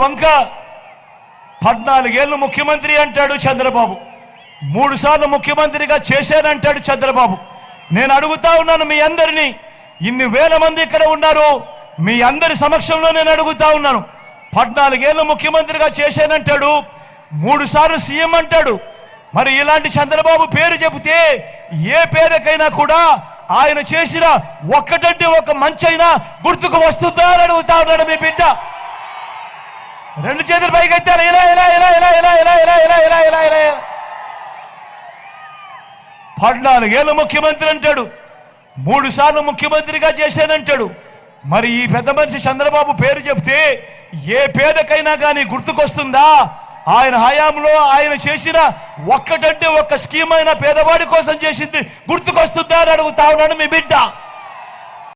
వంక 14 ఏళ్ళు ముఖ్యమంత్రి అంటాడు చంద్రబాబు, 3 సార్లు ముఖ్యమంత్రిగా చేశానంటాడు చంద్రబాబు. నేను అడుగుతా ఉన్నాను మీ అందరినీ, ఇన్ని వేల మంది ఇక్కడ ఉన్నారు, మీ అందరి సమక్షంలో నేను అడుగుతా ఉన్నాను. 14 ఏళ్ళు ముఖ్యమంత్రిగా చేశానంటాడు, 3 సార్లు సీఎం అంటాడు. మరి ఇలాంటి చంద్రబాబు పేరు చెబితే ఏ పేరుకైనా కూడా ఆయన చేసిన ఒక్కటంటే ఒక మంచైనా గుర్తుకు వస్తుందా అని అడుగుతా ఉన్నాడు మీ బిడ్డ. 2 చేతులు పైకి ఎత్తారు. ఇలా ఇలా ఇలా ఇలా ఇలా ఇలా ఇలా ఇలా ఇలా ఇలా ఇలా 14 ఏళ్ళు ముఖ్యమంత్రి అంటాడు, 3 సార్లు ముఖ్యమంత్రిగా చేశానంటాడు. మరి ఈ పెద్ద మనిషి చంద్రబాబు పేరు చెప్తే ఏ పేదకైనా కానీ గుర్తుకొస్తుందా? ఆయన హయాంలో ఆయన చేసిన ఒక్కటంటే ఒక్క స్కీమ్ అయినా పేదవాడి కోసం చేసింది గుర్తుకొస్తుందా అని అడుగుతా ఉన్నాడు మీ బిడ్డ.